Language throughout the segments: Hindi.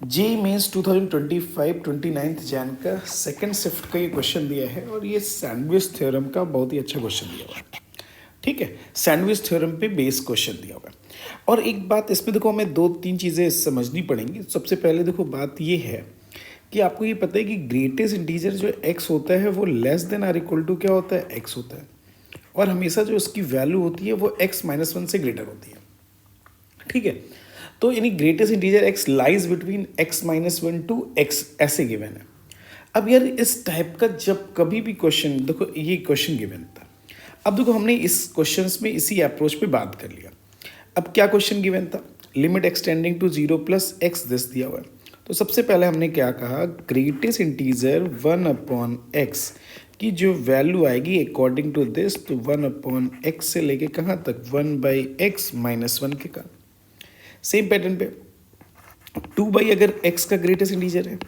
जे मेंस 2025 29 जैन का सेकंड शिफ्ट का ये क्वेश्चन दिया है और ये सैंडविच थ्योरम का बहुत ही अच्छा क्वेश्चन दिया हुआ है। ठीक है, सैंडविच थ्योरम पे बेस क्वेश्चन दिया हुआ है। और एक बात इसमें देखो, हमें दो तीन चीज़ें समझनी पड़ेंगी। सबसे पहले देखो, बात ये है कि आपको ये पता है कि ग्रेटेस्ट इंटीजर जो एक्स होता है वो less than or equal to क्या होता है, एक्स होता है। और हमेशा जो उसकी वैल्यू होती है वो x-1 से ग्रेटर होती है। ठीक है, तो यानी greatest integer x lies between x-1 to x ऐसे गिवन है। अब यार इस टाइप का जब कभी भी क्वेश्चन देखो, ये क्वेश्चन गिवन था। अब देखो, हमने इस क्वेश्चन में इसी अप्रोच पे बात कर लिया। अब क्या क्वेश्चन गिवन था, limit x tending to 0 plus x this दिया हुआ है। तो सबसे पहले हमने क्या कहा, ग्रेटेस्ट इंटीजर 1/x की जो वैल्यू आएगी अकॉर्डिंग टू दिस, तो 1/x से लेके कहाँ तक, 1/x-1 के का। सेम पैटर्न पे 2 अगर x का ग्रेटेस्ट इंटीजर है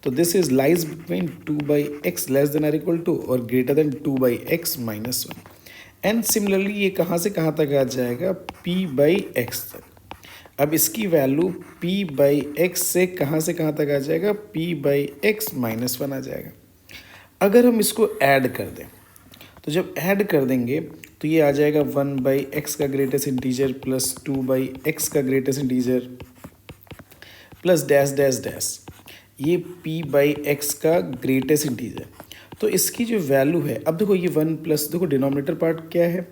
तो this is lies between 2/x less than or equal to और greater than 2/x-1। And similarly ये कहाँ से कहाँ तक आ जाएगा, p/x तक। अब इसकी वैल्यू p/x से कहाँ तक आ जाएगा, p/x-1 आ जाएगा। अगर हम इसको ऐड कर दें तो जब ऐड कर देंगे तो ये आ जाएगा 1/x का ग्रेटेस्ट इंटीजर प्लस 2/x का greatest integer plus dash dash dash, ये p/x का ग्रेटेस्ट इंटीजर। तो इसकी जो वैल्यू है, अब देखो ये 1 प्लस, देखो डिनोमिनेटर पार्ट क्या है,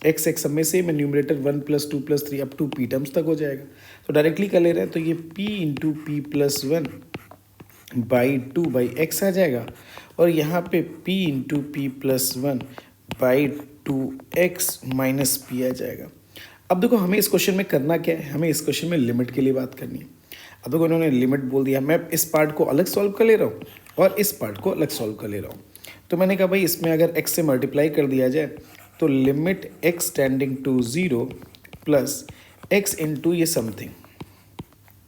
एक्स एक्स सब में से मैं numerator 1 + 2 + 3 up to p terms तक हो जाएगा। तो डायरेक्टली कर ले रहे हैं तो ये p into p plus 1/2/x आ जाएगा और यहाँ पे p into p plus 1/2x minus p आ जाएगा। अब देखो हमें इस क्वेश्चन में करना क्या है, हमें इस क्वेश्चन में लिमिट के लिए बात करनी है। अब देखो इन्होंने लिमिट बोल दिया, मैं इस पार्ट को अलग सॉल्व कर ले रहा हूँ और इस पार्ट को अलग सॉल्व कर ले रहा हूँ। तो मैंने कहा भाई इसमें अगर x से मल्टीप्लाई कर दिया जाए तो limit x tending to 0 plus x into ये समथिंग।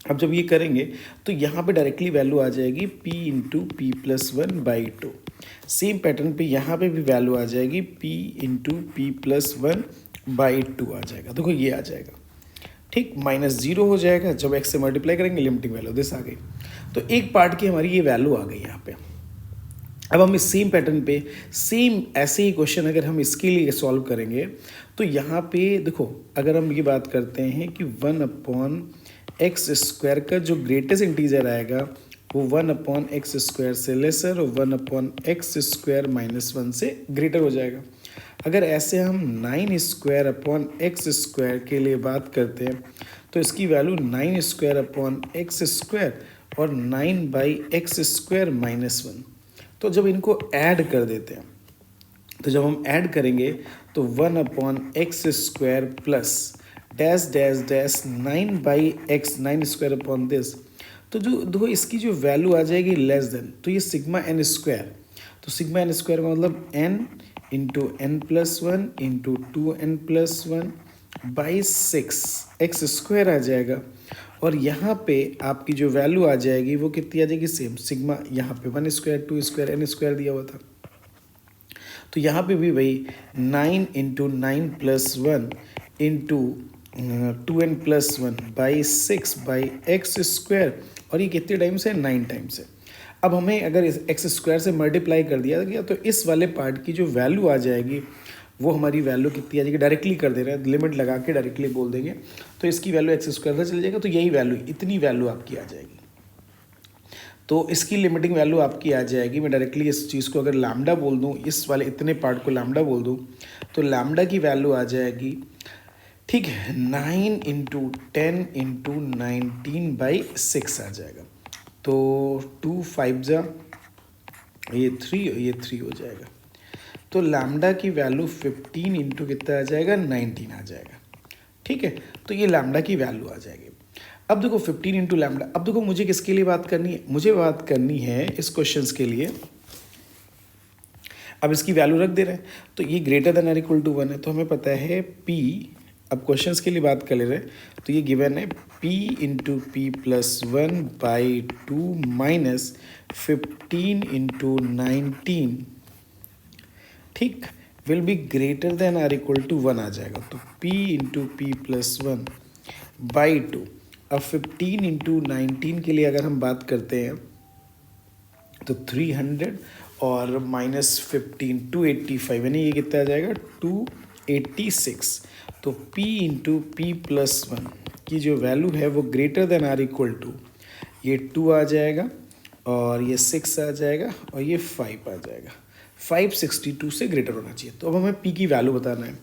अब जब ये करेंगे तो यहाँ पे डायरेक्टली वैल्यू आ जाएगी p into p plus 1/2। Same pattern पे यहाँ पे भी वैल्यू आ जाएगी p इंटू पी प्लस 1/2 आ जाएगा। देखो ये आ जाएगा, ठीक, -0 हो जाएगा जब x से मल्टीप्लाई करेंगे, लिमिटिंग वैल्यू दिस आ गई। तो एक पार्ट की हमारी ये वैल्यू आ गई यहाँ पे। अब हम इस सेम पैटर्न पे सेम ऐसे ही क्वेश्चन अगर हम इसके लिए सॉल्व करेंगे तो यहाँ पे देखो, अगर हम ये बात करते हैं कि 1/x² का जो ग्रेटेस्ट इंटीजर आएगा वो 1/x² से लेसर और 1/x² - 1 से ग्रेटर हो जाएगा। अगर ऐसे हम 9² के लिए बात करते हैं तो इसकी वैल्यू 9² और 9/x² - 1। तो जब इनको ऐड कर देते हैं तो जब हम ऐड करेंगे तो 1/x² plus dash dash dash 9/x 9² तो जो देखो इसकी जो वैल्यू आ जाएगी लेस देन, तो ये σn²। तो σn² का मतलब n into n+1 into 2n+1/6 x² आ जाएगा। और यहाँ पे आपकी जो वैल्यू आ जाएगी वो कितनी आ जाएगी, सेम सिग्मा, यहाँ पे 1² 2² n² दिया हुआ था। तो यहाँ पे भी वही 9 इंटू 9+1 इंटू 2n+1/6/x² और ये कितने टाइम्स है, 9 टाइम्स है। अब हमें अगर इस x² से मल्टीप्लाई कर दिया गया तो इस वाले पार्ट की जो वैल्यू आ जाएगी वो हमारी वैल्यू कितनी आ जाएगी, डायरेक्टली कर दे रहे हैं, लिमिट लगा के डायरेक्टली बोल देंगे तो इसकी वैल्यू x² से चल जाएगा। तो यही वैल्यू, इतनी वैल्यू आपकी आ जाएगी। तो इसकी लिमिटिंग वैल्यू आपकी आ जाएगी, मैं डायरेक्टली इस चीज़ को अगर लैम्डा बोल दूँ, इस वाले इतने पार्ट को लैम्डा बोल दूँ तो लैम्डा की वैल्यू आ जाएगी, ठीक है, 9 इंटू 10 इंटू 19/6 आ जाएगा। तो 2 5 जा ये 3 हो जाएगा। तो लैम्डा की वैल्यू 15 इंटू कितना आ जाएगा, 19 आ जाएगा। ठीक है, तो ये लैम्डा की वैल्यू आ जाएगी। अब देखो 15 इंटू लैम्डा, अब देखो मुझे किसके लिए बात करनी है, मुझे बात करनी है इस क्वेश्चंस के लिए। अब इसकी वैल्यू रख दे रहे हैं तो ये greater than or equal to 1 है, तो हमें पता है p, अब क्वेश्चंस के लिए बात कर ले रहे हैं तो ये गिवन है p into p plus 1/2 minus 15 into 19, ठीक, will be greater than or equal to 1 आ जाएगा। तो p इंटू पी प्लस 1/2। अब 15 इंटू 19 के लिए अगर हम बात करते हैं तो 300 और -15 285, यानी ये कितना आ जाएगा 286। तो P इंटू पी प्लस 1 की जो वैल्यू है वो greater than or equal to, ये 2 आ जाएगा और ये 6 आ जाएगा और ये 5 आ जाएगा। 562 से ग्रेटर होना चाहिए। तो अब हमें P की वैल्यू बताना है।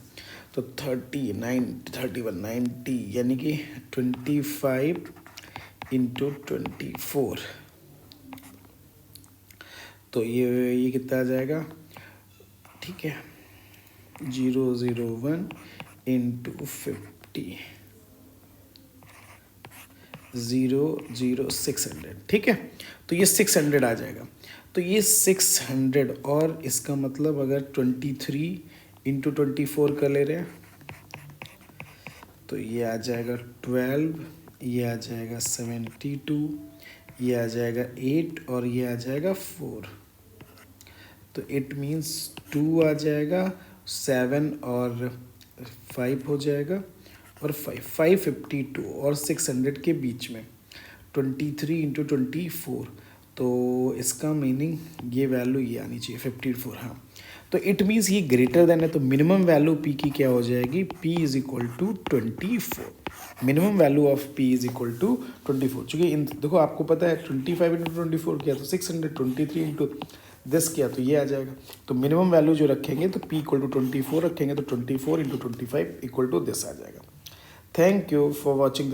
तो 39 31 90 यानी कि 25 इंटू 24, तो ये कितना आ जाएगा, ठीक है, 001 इंटू 50 600, ठीक है। तो ये 600 आ जाएगा। तो ये 600 और इसका मतलब अगर 23 इंटू 24 का ले रहे हैं तो ये आ जाएगा 12, ये आ जाएगा 72, ये आ जाएगा 8 और ये आ जाएगा 4। तो इट मीन्स 2 आ जाएगा, 7 और 5 हो जाएगा और 552 और 600 के बीच में 23 इंटू 24। तो इसका मीनिंग ये वैल्यू ये आनी चाहिए 54। हाँ, तो इट मीन्स ये ग्रेटर देन है। तो मिनिमम वैल्यू P की क्या हो जाएगी, P is equal to 24। Minimum value of P is equal to 24। चूँकि इन देखो आपको पता है 25 इंटू 24 किया तो 623 इंटू दिस किया तो ये आ जाएगा। तो मिनिमम वैल्यू जो रखेंगे तो P इक्वल टू 24 रखेंगे तो 24 इंटू 25 इक्वल टू दिस आ जाएगा। Thank you for watching.